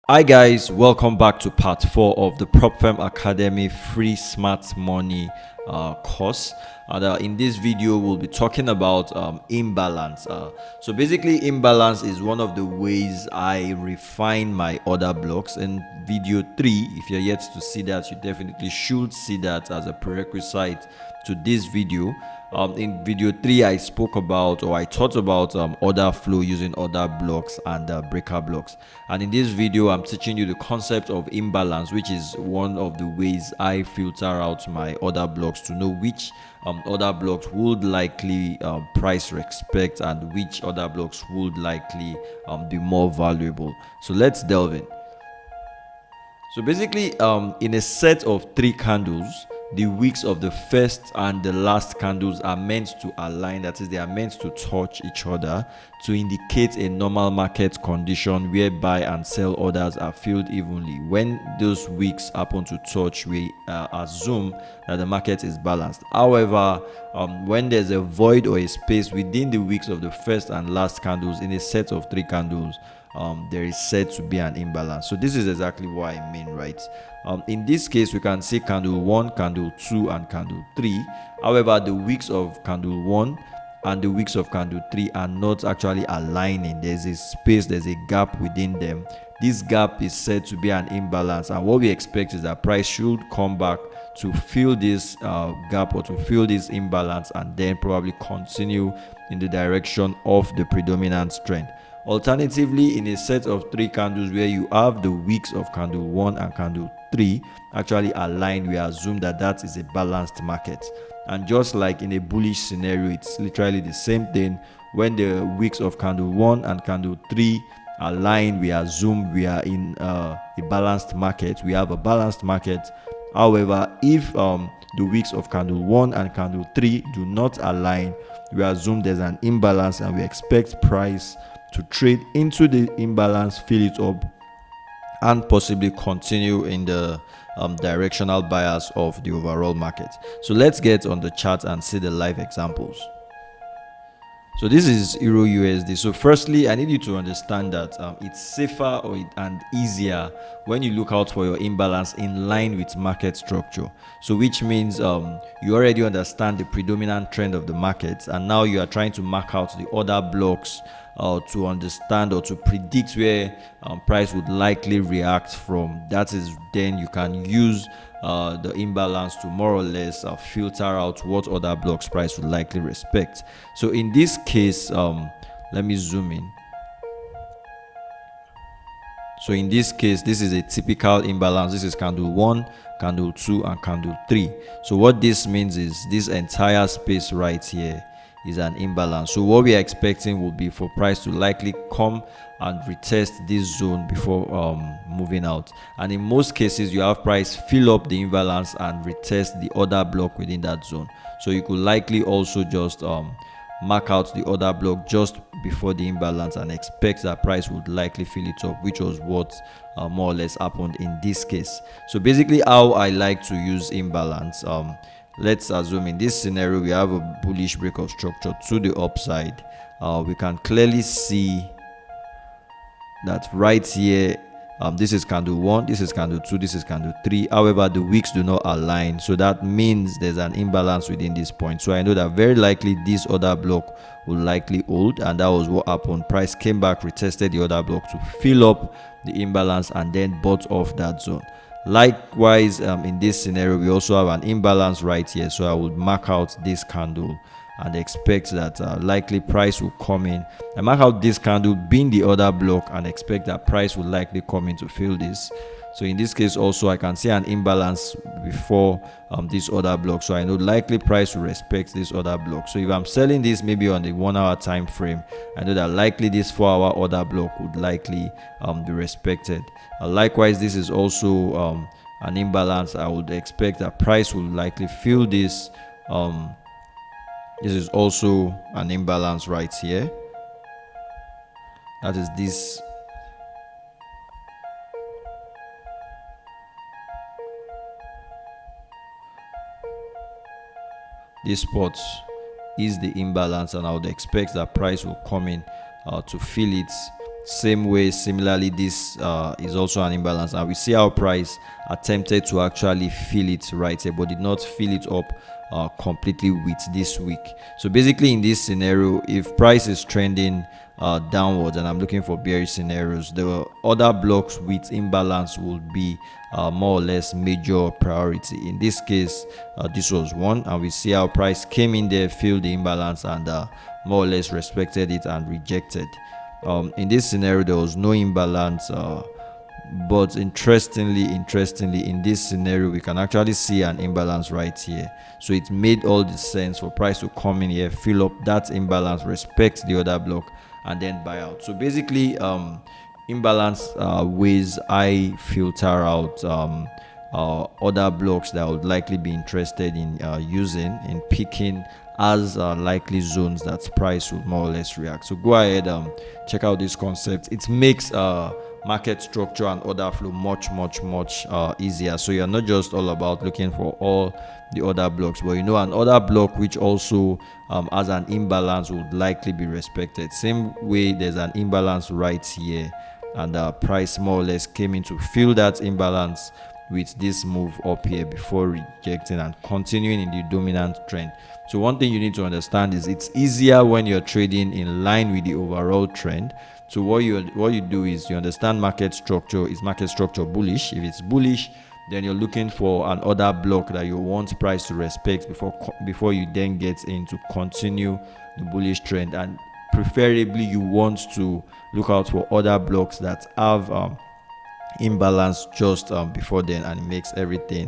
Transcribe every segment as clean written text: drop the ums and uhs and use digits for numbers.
Hi guys, welcome back to part 4 of the Prop Firm Academy free smart money course. And in this video we'll be talking about imbalance. So basically imbalance is one of the ways I refine my order blocks. In video 3, if you're yet to see that, you definitely should see that as a prerequisite to this video. In video 3 I spoke about, or I taught about order flow using order blocks and breaker blocks, and in this video I'm teaching you the concept of imbalance, which is one of the ways I filter out my order blocks to know which order blocks would likely price respect and which order blocks would likely be more valuable. So let's delve in. So basically, in a set of 3 candles, the wicks of the first and the last candles are meant to align. That is, they are meant to touch each other to indicate a normal market condition where buy and sell orders are filled evenly. When those wicks happen to touch, we assume that the market is balanced. However, when there's a void or a space within the wicks of the first and last candles in a set of 3 candles, there is said to be an imbalance. So this is exactly what I mean, right? In this case, we can see candle 1, candle 2, and candle 3. However, the wicks of candle 1 and the wicks of candle 3 are not actually aligning. There's a space, there's a gap within them. This gap is said to be an imbalance, and what we expect is that price should come back to fill this gap or to fill this imbalance, and then probably continue in the direction of the predominant trend. Alternatively, in a set of 3 candles where you have the wicks of candle 1 and candle 3 actually aligned, we assume that that is a balanced market. And just like in a bullish scenario, it's literally the same thing. When the wicks of candle 1 and candle 3 align, we assume we are in a balanced market. We have a balanced market. However, if the wicks of candle 1 and candle 3 do not align, we assume there's an imbalance, and we expect price to trade into the imbalance, fill it up, and possibly continue in the directional bias of the overall market. So let's get on the chart and see the live examples. So this is Euro USD. So firstly, I need you to understand that it's safer and easier when you look out for your imbalance in line with market structure. So which means you already understand the predominant trend of the market, and now you are trying to mark out the order blocks to understand or to predict where price would likely react from. That is, then you can use the imbalance to more or less filter out what order blocks price would likely respect. So in this case, let me zoom in. So in this case, this is a typical imbalance. This is candle 1, candle 2, and candle 3. So what this means is this entire space right here is an imbalance. So what we are expecting will be for price to likely come and retest this zone before moving out. And in most cases, you have price fill up the imbalance and retest the order block within that zone. So you could likely also just mark out the order block just before the imbalance and expect that price would likely fill it up, which was what more or less happened in this case. So basically how I like to use imbalance, let's assume in this scenario we have a bullish break of structure to the upside. We can clearly see that right here, this is candle 1, this is candle 2, this is candle 3. However, the wicks do not align, so that means there's an imbalance within this point. So I know that very likely this order block will likely hold, and that was what happened. Price came back, retested the order block to fill up the imbalance, and then bought off that zone. Likewise, in this scenario we also have an imbalance right here, so I would mark out this candle and expect that likely price will come in. I mark out this candle being the order block and expect that price will likely come in to fill this. So in this case also I can see an imbalance before this order block, so I know likely price will respect this order block. So if I'm selling this maybe on the 1 hour time frame, I know that likely this 4 hour order block would likely be respected. Likewise, this is also an imbalance. I would expect that price will likely fill this. This is also an imbalance right here. That is this. This spot is the imbalance, and I would expect that price will come in to fill it same way, similarly, this is also an imbalance, and we see how price attempted to actually fill it right here, but did not fill it up completely with this week. So basically, in this scenario, if price is trending downwards and I'm looking for bearish scenarios, the other blocks with imbalance will be more or less major priority. In this case, this was one, and we see how price came in there, filled the imbalance, and more or less respected it and rejected. In this scenario, there was no imbalance, but interestingly, in this scenario, we can actually see an imbalance right here. So it made all the sense for price to come in here, fill up that imbalance, respect the other block, and then buy out. So basically, imbalance ways I filter out other blocks that I would likely be interested in using, in picking as likely zones that price would more or less react. So go ahead, check out this concept. It makes market structure and order flow much easier. So you're not just all about looking for all the other blocks, but an order block which also has an imbalance would likely be respected. Same way, there's an imbalance right here, and price more or less came in to fill that imbalance with this move up here before rejecting and continuing in the dominant trend. So one thing you need to understand is it's easier when you're trading in line with the overall trend. So what you do is you understand market structure. Is market structure bullish? If it's bullish, then you're looking for an order block that you want price to respect before you then get in to continue the bullish trend. And preferably, you want to look out for other blocks that have imbalance just before then, and it makes everything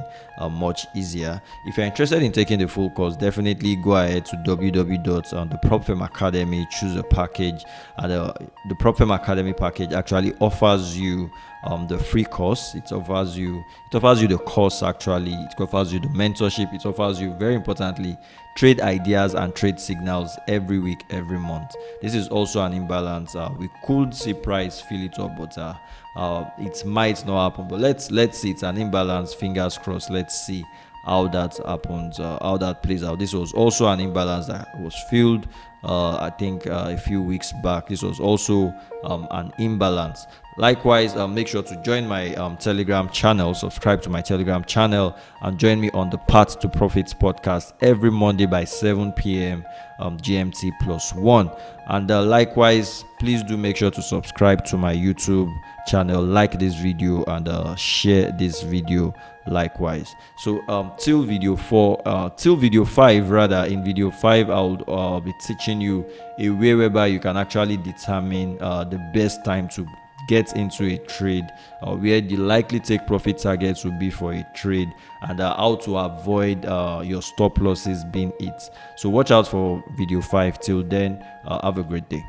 much easier. If you're interested in taking the full course, definitely go ahead to www.thepropfirm Academy, choose a package, and the PropFirm Academy package actually offers you the free course. It offers you the course, actually. It offers you the mentorship. It offers you, very importantly, trade ideas and trade signals every week, every month. This is also an imbalance. We could see price fill it up, but it might not happen. But let's see. It's an imbalance. Fingers crossed. Let's see how that happens, how that plays out. This was also an imbalance that was filled I think a few weeks back. This was also an imbalance. Likewise, make sure to join my Telegram channel, subscribe to my Telegram channel, and join me on the Path to Profits podcast every Monday by 7 p.m. GMT +1. And likewise, please do make sure to subscribe to my YouTube channel, like this video, and share this video likewise. So till video 5 rather, in video 5 I'll be teaching you a way whereby you can actually determine the best time to get into a trade, where the likely take profit targets will be for a trade, and how to avoid your stop losses being hit. So watch out for video 5. Till then, have a great day.